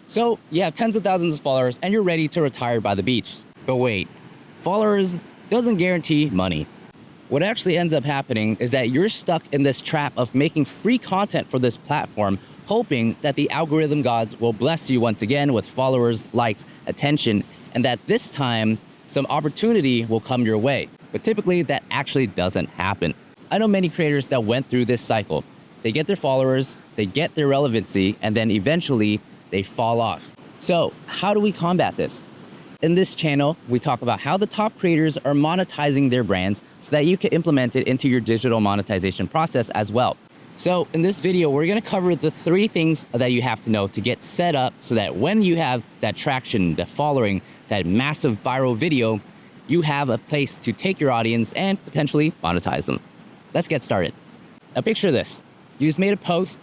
So you have tens of thousands of followers and you're ready to retire by the beach. But wait, followers doesn't guarantee money. What actually ends up happening is that you're stuck in this trap of making free content for this platform, hoping that the algorithm gods will bless you once again with followers, likes, attention, and that this time some opportunity will come your way. But typically that actually doesn't happen. I know many creators that went through this cycle. They get their followers, they get their relevancy, and then eventually they fall off. So how do we combat this? In this channel, we talk about how the top creators are monetizing their brands so that you can implement it into your digital monetization process as well. So in this video, we're gonna cover the 3 things that you have to know to get set up so that when you have that traction, the following, that massive viral video, you have a place to take your audience and potentially monetize them. Let's get started. Now picture this. You just made a post,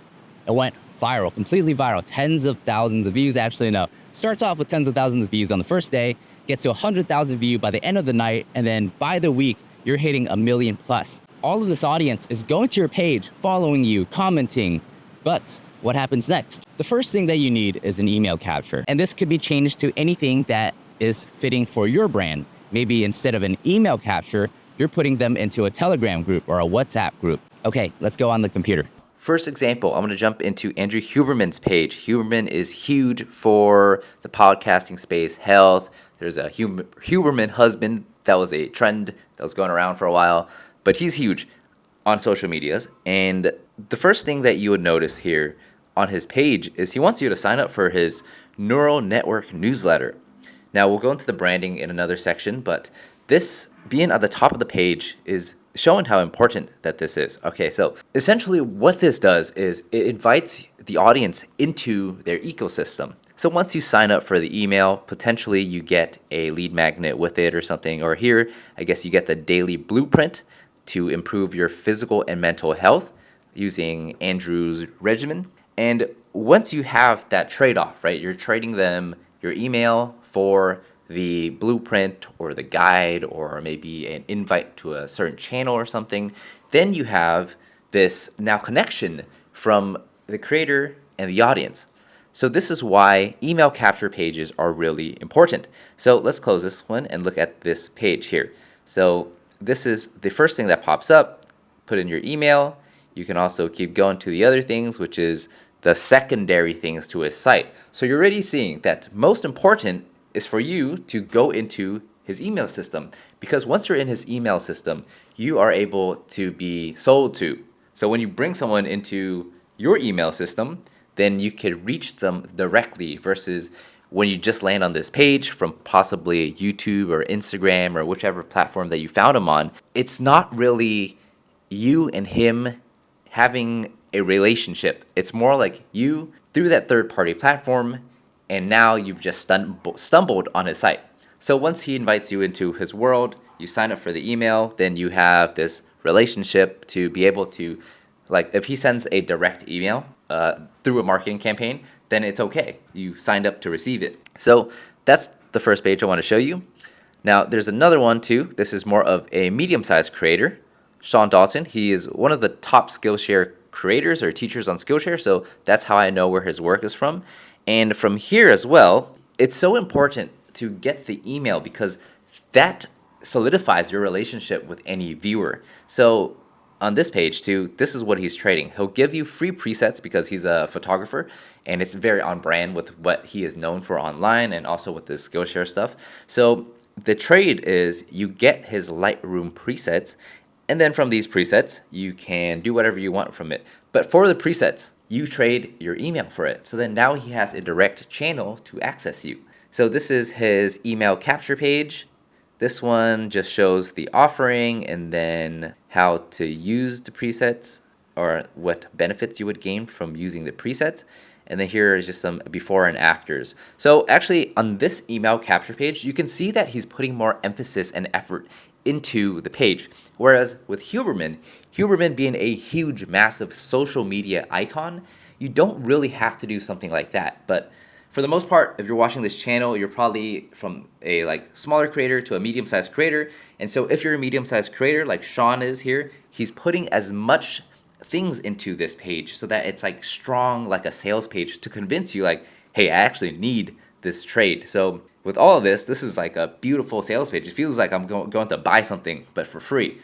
it went viral, completely viral, tens of thousands of views. Actually, no, starts off with tens of thousands of views on the first day, gets to 100,000 views by the end of the night, and then by the week, you're hitting 1 million plus. All of this audience is going to your page, following you, commenting, but what happens next? The first thing that you need is an email capture, and this could be changed to anything that is fitting for your brand. Maybe instead of an email capture, you're putting them into a Telegram group or a WhatsApp group. Okay, let's go on the computer. First example, I'm going to jump into Andrew Huberman's page. Huberman is huge for the podcasting space, health. There's a Huberman husband. That was a trend that was going around for a while, but he's huge on social medias. And the first thing that you would notice here on his page is he wants you to sign up for his neural network newsletter. Now, we'll go into the branding in another section, but this being at the top of the page is showing how important that this is. Okay, so essentially what this does is it invites the audience into their ecosystem. So once you sign up for the email, potentially you get a lead magnet with it or something, or here, I guess you get the daily blueprint to improve your physical and mental health using Andrew's regimen. And once you have that trade-off, right, you're trading them your email for the blueprint or the guide or maybe an invite to a certain channel or something, then you have this now connection from the creator and the audience. So this is why email capture pages are really important. So let's close this one and look at this page here. So this is the first thing that pops up. Put in your email. You can also keep going to the other things, which is the secondary things to his site. So you're already seeing that most important is for you to go into his email system, because once you're in his email system, you are able to be sold to. So when you bring someone into your email system, then you can reach them directly versus when you just land on this page from possibly YouTube or Instagram or whichever platform that you found him on. It's not really you and him having a relationship. It's more like you through that third-party platform, and now you've just stumbled on his site. So once he invites you into his world, you sign up for the email, then you have this relationship to be able to, like if he sends a direct email through a marketing campaign, then it's okay. You signed up to receive it. So that's the first page I want to show you. Now there's another one too. This is more of a medium-sized creator, Sean Dalton. He is one of the top Skillshare creators or teachers on Skillshare, so that's how I know where his work is from. And from here as well, it's so important to get the email because that solidifies your relationship with any viewer. So on this page too, this is what he's trading. He'll give you free presets because he's a photographer and it's very on brand with what he is known for online and also with this Skillshare stuff. So the trade is you get his Lightroom presets, and then from these presets, you can do whatever you want from it. But for the presets, you trade your email for it. So then now he has a direct channel to access you. So this is his email capture page. This one just shows the offering and then how to use the presets or what benefits you would gain from using the presets. And then here is just some before and afters. So actually on this email capture page, you can see that he's putting more emphasis and effort into the page. Whereas with Huberman being a huge, massive social media icon, you don't really have to do something like that. But for the most part, if you're watching this channel, you're probably from a smaller creator to a medium-sized creator. And so if you're a medium-sized creator like Sean is here, he's putting as much things into this page so that it's strong like a sales page to convince you hey, I actually need this trade. So with all of this, this is like a beautiful sales page. It feels like I'm going to buy something, but for free.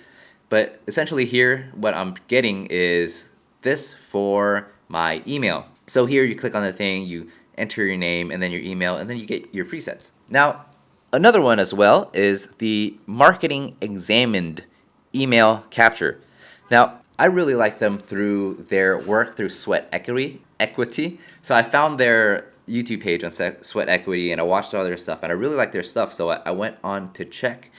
But essentially here, what I'm getting is this for my email. So here you click on the thing, you enter your name and then your email, and then you get your presets. Now, another one as well is the marketing examined email capture. Now, I really like them through their work through Sweat Equity. So I found their YouTube page on Sweat Equity and I watched all their stuff and I really like their stuff. So I went on to check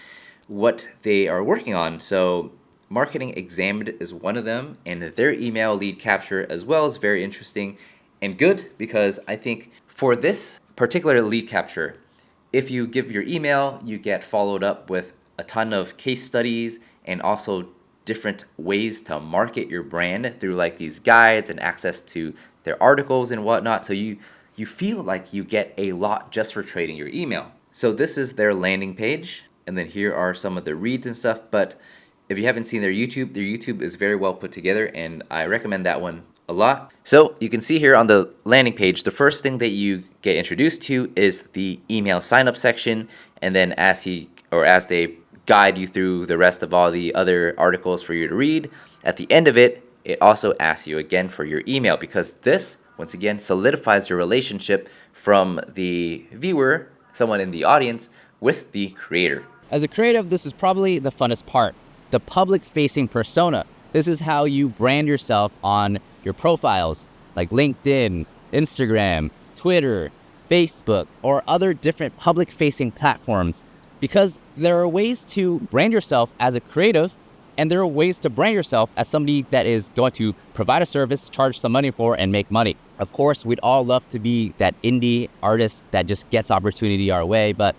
what they are working on. So Marketing Examined is one of them, and their email lead capture as well is very interesting and good because I think for this particular lead capture, if you give your email, you get followed up with a ton of case studies and also different ways to market your brand through like these guides and access to their articles and whatnot. So you feel like you get a lot just for trading your email. So this is their landing page, and then here are some of the reads and stuff. But if you haven't seen their YouTube is very well put together, and I recommend that one a lot. So you can see here on the landing page, the first thing that you get introduced to is the email sign up section, and then as they guide you through the rest of all the other articles for you to read, at the end of it, it also asks you again for your email because this, once again, solidifies your relationship from the viewer, someone in the audience, with the creator. As a creative, this is probably the funnest part, the public-facing persona. This is how you brand yourself on your profiles like LinkedIn, Instagram, Twitter, Facebook, or other different public-facing platforms, because there are ways to brand yourself as a creative, and there are ways to brand yourself as somebody that is going to provide a service, charge some money for, and make money. Of course, we'd all love to be that indie artist that just gets opportunity our way, but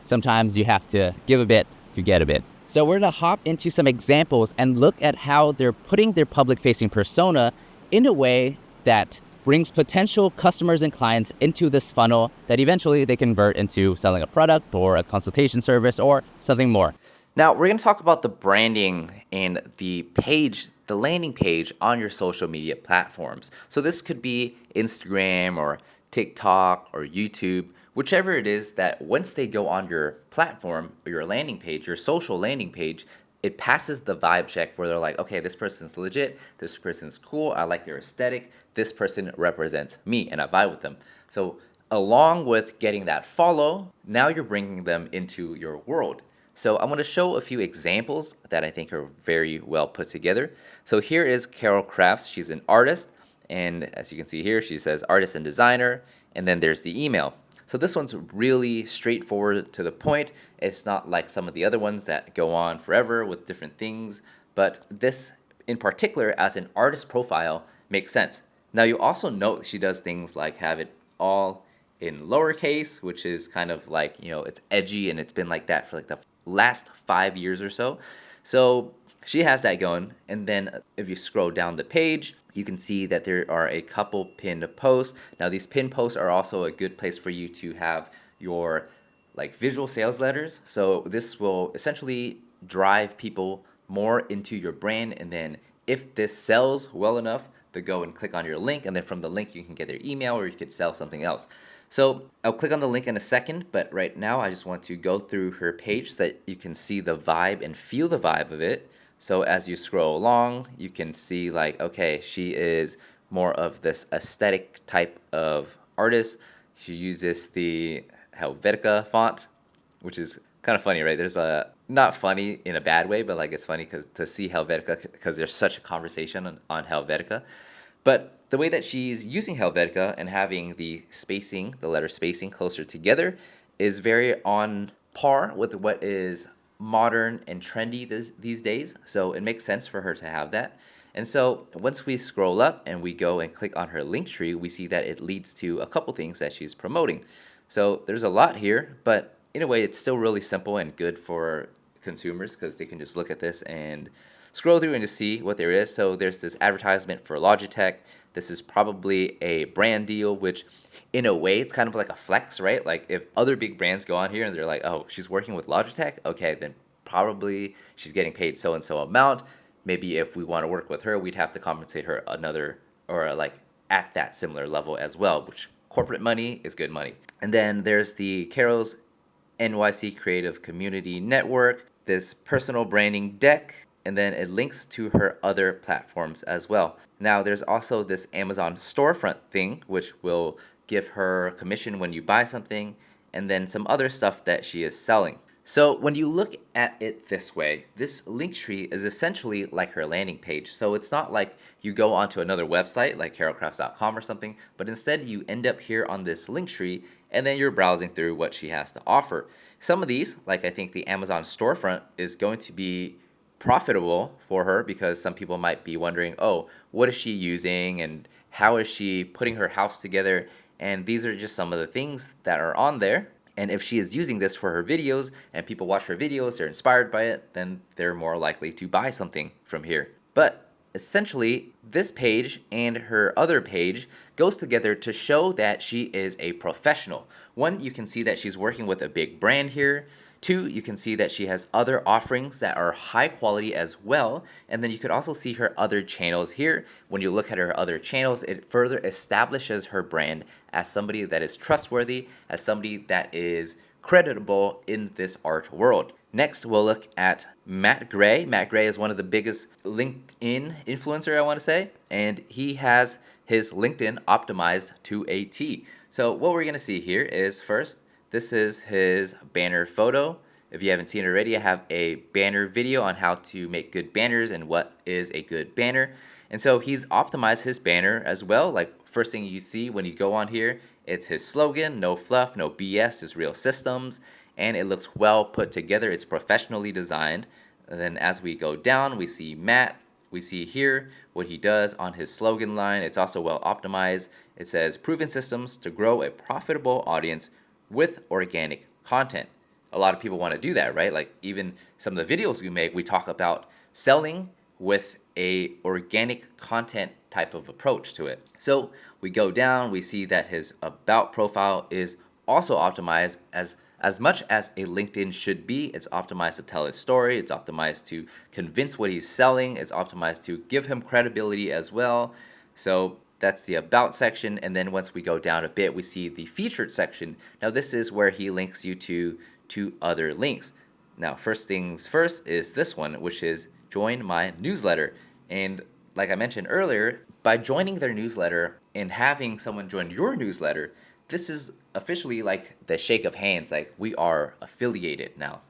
sometimes you have to give a bit to get a bit. So we're gonna hop into some examples and look at how they're putting their public-facing persona in a way that brings potential customers and clients into this funnel that eventually they convert into selling a product or a consultation service or something more. Now, we're going to talk about the branding and the landing page on your social media platforms. So this could be Instagram or TikTok or YouTube, whichever it is that once they go on your platform or your landing page, your social landing page, it passes the vibe check where they're like, okay, this person's legit, this person's cool, I like their aesthetic, this person represents me, and I vibe with them. So along with getting that follow, now you're bringing them into your world. So I'm going to show a few examples that I think are very well put together. So here is Carol Crafts. She's an artist, and as you can see here, she says artist and designer, and then there's the email. So this one's really straightforward to the point. It's not like some of the other ones that go on forever with different things, but this in particular as an artist profile makes sense. Now you also note she does things like have it all in lowercase, which is kind of like, it's edgy and it's been like that for like the last 5 years or so. So she has that going. And then if you scroll down the page, you can see that there are a couple pinned posts. Now these pinned posts are also a good place for you to have your like visual sales letters. So this will essentially drive people more into your brand. And then if this sells well enough, to go and click on your link, and then from the link you can get their email or you could sell something else. So I'll click on the link in a second, but right now I just want to go through her page so that you can see the vibe and feel the vibe of it. So as you scroll along, you can see like, okay, she is more of this aesthetic type of artist. She uses the Helvetica font, which is kind of funny, right? There's not funny in a bad way, but like it's funny to see Helvetica because there's such a conversation on Helvetica. But the way that she's using Helvetica and having the letter spacing closer together is very on par with what is modern and trendy these days. So it makes sense for her to have that. And so once we scroll up and we go and click on her link tree, we see that it leads to a couple things that she's promoting. So there's a lot here, but in a way, it's still really simple and good for consumers because they can just look at this and scroll through and just see what there is. So there's this advertisement for Logitech. This is probably a brand deal, which in a way, it's kind of like a flex, right? Like if other big brands go on here and they're like, oh, she's working with Logitech. Okay, then probably she's getting paid so-and-so amount. Maybe if we want to work with her, we'd have to compensate her another or like at that similar level as well, which corporate money is good money. And then there's the Carol's NYC Creative Community Network, this personal branding deck, and then it links to her other platforms as well. Now, there's also this Amazon storefront thing, which will give her commission when you buy something, and then some other stuff that she is selling. So when you look at it this way, this link tree is essentially like her landing page. So it's not like you go onto another website like carolcrafts.com or something, but instead you end up here on this link tree and then you're browsing through what she has to offer. Some of these, like I think the Amazon storefront, is going to be profitable for her because some people might be wondering, oh, what is she using and how is she putting her house together? And these are just some of the things that are on there. And if she is using this for her videos and people watch her videos, they're inspired by it, then they're more likely to buy something from here. But essentially, this page and her other page goes together to show that she is a professional. One, you can see that she's working with a big brand here. Two, you can see that she has other offerings that are high quality as well. And then you could also see her other channels here. When you look at her other channels, it further establishes her brand as somebody that is trustworthy, as somebody that is creditable in this art world. Next, we'll look at Matt Gray. Matt Gray is one of the biggest LinkedIn influencer, I want to say, and he has his LinkedIn optimized to a T. So what we're going to see here is first, this is his banner photo. If you haven't seen it already, I have a banner video on how to make good banners and what is a good banner. And so he's optimized his banner as well. Like first thing you see when you go on here, it's his slogan, no fluff, no BS, just real systems. And it looks well put together. It's professionally designed. And then as we go down, we see Matt. We see here what he does on his slogan line. It's also well optimized. It says proven systems to grow a profitable audience with organic content. A lot of people want to do that, right? Like even some of the videos we make, we talk about selling with a organic content type of approach to it. So we go down, we see that his about profile is also optimized as much as a LinkedIn should be. It's optimized to tell his story. It's optimized to convince what he's selling. It's optimized to give him credibility as well. So that's the about section. And then once we go down a bit, we see the featured section. Now this is where he links you to other links. Now, first things first is this one, which is join my newsletter. And like I mentioned earlier, by joining their newsletter and having someone join your newsletter, this is officially like the shake of hands, like we are affiliated now.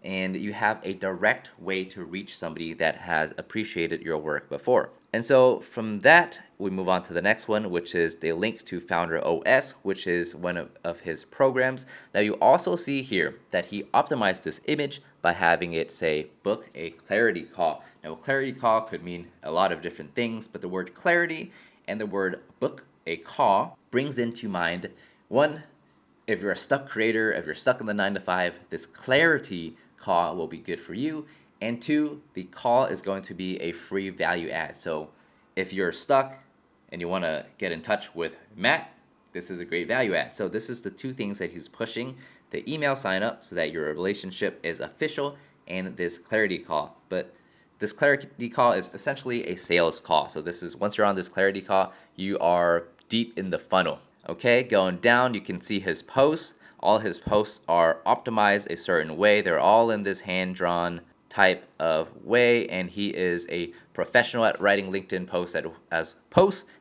And you have a direct way to reach somebody that has appreciated your work before. And so from that, we move on to the next one, which is the link to Founder OS, which is one of his programs. Now you also see here that he optimized this image by having it say, book a clarity call. Now a clarity call could mean a lot of different things, but the word clarity and the word book a call brings into mind, one, if you're a stuck creator, if you're stuck in the 9 to 5, this clarity call will be good for you. And two, the call is going to be a free value add. So if you're stuck and you want to get in touch with Matt, this is a great value add. So this is the two things that he's pushing: the email sign up so that your relationship is official, and this clarity call. But this clarity call is essentially a sales call. So this is, once you're on this clarity call, you are deep in the funnel. Okay, going down, you can see his posts. All his posts are optimized a certain way. They're all in this hand-drawn type of way, and he is a professional at writing LinkedIn posts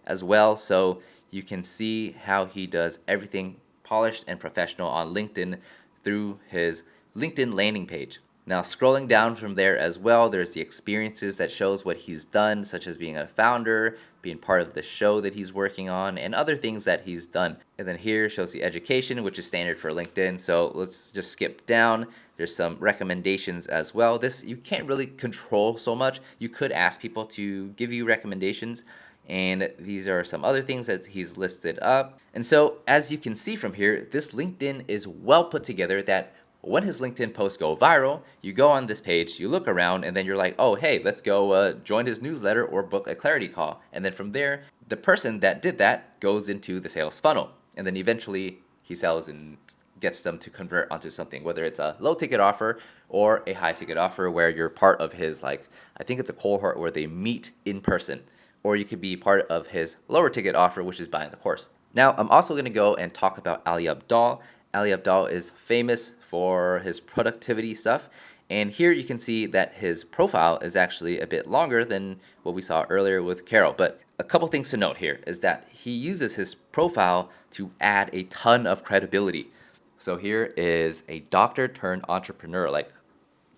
as well. So you can see how he does everything polished and professional on LinkedIn through his LinkedIn landing page. Now, scrolling down from there as well, there's the experiences that shows what he's done, such as being a founder, being part of the show that he's working on, and other things that he's done. And then here shows the education, which is standard for LinkedIn. So let's just skip down. There's some recommendations as well. This you can't really control so much. You could ask people to give you recommendations, and these are some other things that he's listed up. And so as you can see from here, this LinkedIn is well put together that when his LinkedIn posts go viral, you go on this page, you look around, and then you're like, oh, hey, let's go join his newsletter or book a clarity call. And then from there, the person that did that goes into the sales funnel. And then eventually he sells and gets them to convert onto something, whether it's a low ticket offer or a high ticket offer where you're part of his, like, I think it's a cohort where they meet in person. Or you could be part of his lower ticket offer, which is buying the course. Now, I'm also going to go and talk about Ali Abdaal. Ali Abdaal is famous for his productivity stuff. And here you can see that his profile is actually a bit longer than what we saw earlier with Carol. But a couple things to note here is that he uses his profile to add a ton of credibility. So here is a doctor turned entrepreneur. Like,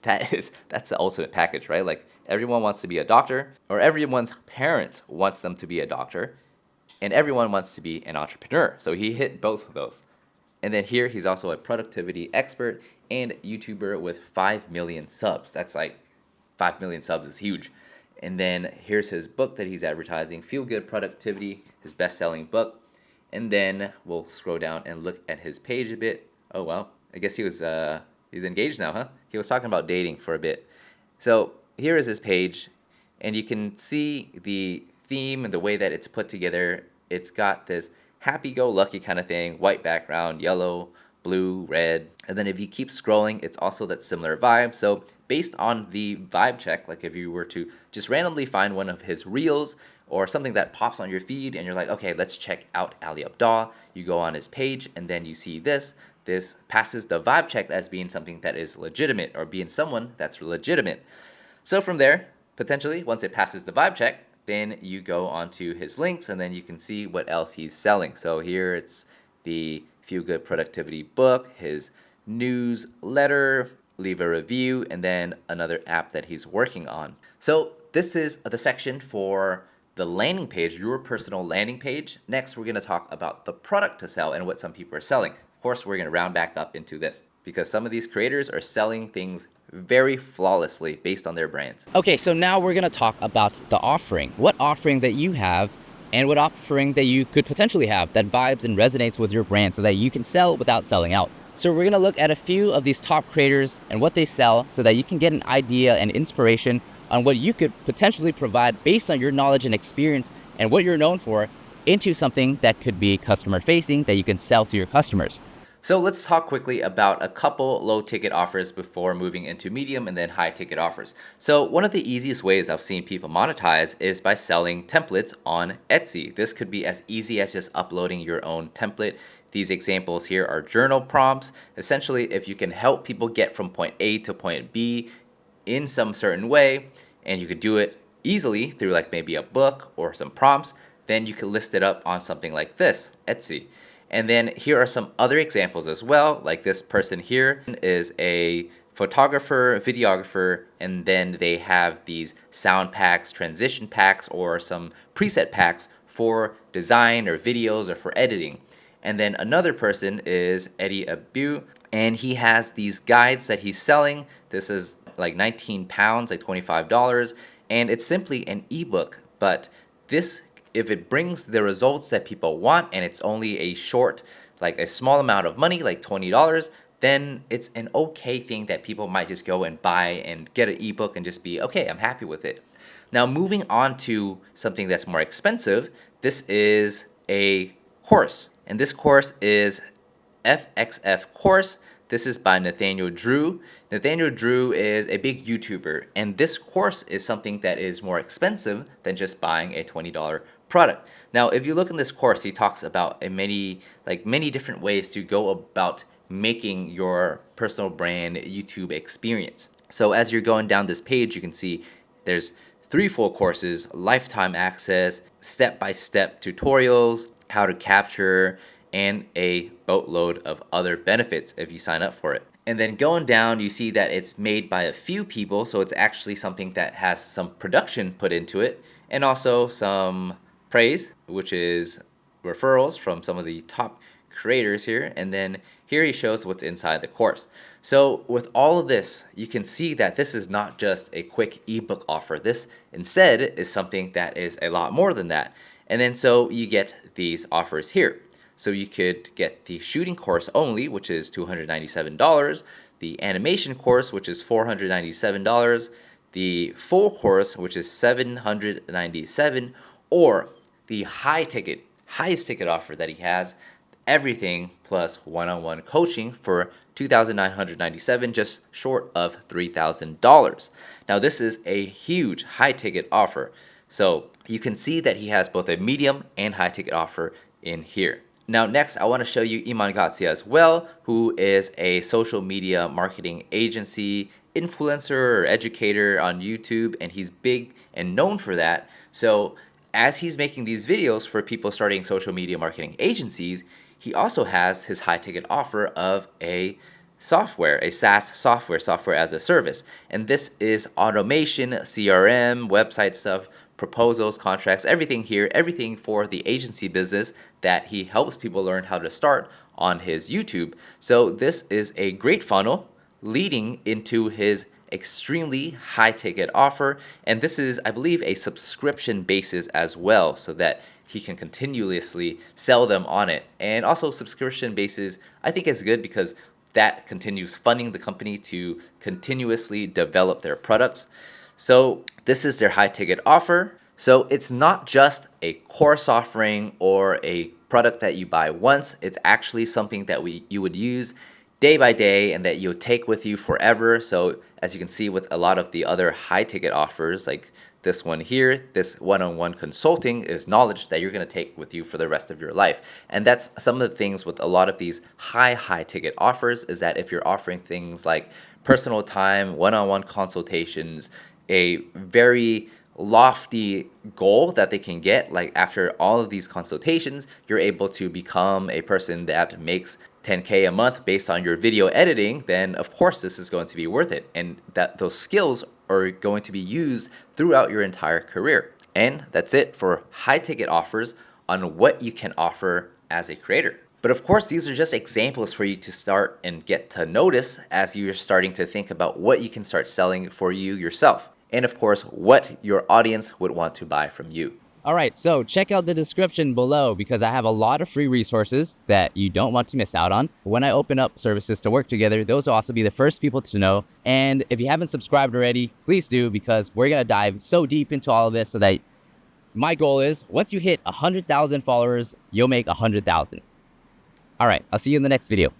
that's the ultimate package, right? Like, everyone wants to be a doctor, or everyone's parents wants them to be a doctor, and everyone wants to be an entrepreneur. So he hit both of those. And then here he's also a productivity expert and YouTuber with 5 million subs. That's like 5 million subs is huge. And then here's his book that he's advertising, Feel Good Productivity, his best-selling book. And then we'll scroll down and look at his page a bit. Oh well, I guess he's engaged now, huh? He was talking about dating for a bit. So here is his page, and you can see the theme and the way that it's put together. It's got this happy-go-lucky kind of thing, white background, yellow, blue, red. And then if you keep scrolling, it's also that similar vibe. So based on the vibe check, like if you were to just randomly find one of his reels or something that pops on your feed and you're like, okay, let's check out Ali Abdaal, you go on his page and then you see this. This passes the vibe check as being something that is legitimate or being someone that's legitimate. So from there, potentially, once it passes the vibe check, then you go onto his links and then you can see what else he's selling. So here it's the Feel Good Productivity book, his newsletter, leave a review, and then another app that he's working on. So this is the section for the landing page, your personal landing page. Next, we're going to talk about the product to sell and what some people are selling. Of course, we're going to round back up into this because some of these creators are selling things very flawlessly based on their brands. Okay, so now we're gonna talk about the offering. What offering that you have and what offering that you could potentially have that vibes and resonates with your brand so that you can sell without selling out. So we're gonna look at a few of these top creators and what they sell so that you can get an idea and inspiration on what you could potentially provide based on your knowledge and experience and what you're known for into something that could be customer facing that you can sell to your customers. So let's talk quickly about a couple low ticket offers before moving into medium and then high ticket offers. So one of the easiest ways I've seen people monetize is by selling templates on Etsy. This could be as easy as just uploading your own template. These examples here are journal prompts. Essentially, if you can help people get from point A to point B in some certain way, and you could do it easily through like maybe a book or some prompts, then you could list it up on something like this, Etsy. And then here are some other examples as well. Like this person here is a photographer, videographer, and then they have these sound packs, transition packs, or some preset packs for design or videos or for editing. And then another person is Eddie Abu, and he has these guides that he's selling. This is like 19 pounds, like $25, and it's simply an ebook. But this, if it brings the results that people want and it's only a short, like a small amount of money, like $20, then it's an okay thing that people might just go and buy and get an ebook and just be, okay, I'm happy with it. Now, moving on to something that's more expensive, this is a course. And this course is FXF course. This is by Nathaniel Drew. Nathaniel Drew is a big YouTuber, and this course is something that is more expensive than just buying a $20 product. Now, if you look in this course, he talks about many different ways to go about making your personal brand YouTube experience. So as you're going down this page, you can see there's 3 full courses, lifetime access, step-by-step tutorials, how to capture, and a boatload of other benefits if you sign up for it. And then going down, you see that it's made by a few people, so it's actually something that has some production put into it, and also some praise, which is referrals from some of the top creators here. And then here he shows what's inside the course. So with all of this, you can see that this is not just a quick ebook offer. This instead is something that is a lot more than that. And then so you get these offers here. So you could get the shooting course only, which is $297, the animation course, which is $497, the full course, which is $797, or the highest ticket offer that he has, everything plus one-on-one coaching for $2,997, just short of $3,000. Now this is a huge high ticket offer. So you can see that he has both a medium and high ticket offer in here. Now, next, I want to show you Iman Gatsia as well, who is a social media marketing agency, influencer, or educator on YouTube, and he's big and known for that. So, as he's making these videos for people starting social media marketing agencies, he also has his high ticket offer of a software, a SaaS software as a service. And this is automation, CRM, website stuff, proposals, contracts, everything here, everything for the agency business that he helps people learn how to start on his YouTube. So this is a great funnel leading into his extremely high ticket offer. And this is, I believe, a subscription basis as well, so that he can continuously sell them on it. And also subscription basis, I think is good because that continues funding the company to continuously develop their products. So this is their high ticket offer. So it's not just a course offering or a product that you buy once. It's actually something that you would use day by day and that you'll take with you forever. So as you can see with a lot of the other high ticket offers, like this one here, this one-on-one consulting is knowledge that you're going to take with you for the rest of your life. And that's some of the things with a lot of these high ticket offers, is that if you're offering things like personal time, one-on-one consultations, a very lofty goal that they can get, like after all of these consultations, you're able to become a person that makes 10K a month based on your video editing, then of course this is going to be worth it. And that those skills are going to be used throughout your entire career. And that's it for high ticket offers on what you can offer as a creator. But of course, these are just examples for you to start and get to notice as you're starting to think about what you can start selling for you yourself. And of course, what your audience would want to buy from you. All right, so check out the description below because I have a lot of free resources that you don't want to miss out on. When I open up services to work together, those will also be the first people to know. And if you haven't subscribed already, please do, because we're gonna dive so deep into all of this so that my goal is once you hit 100,000 followers, you'll make 100,000. All right, I'll see you in the next video.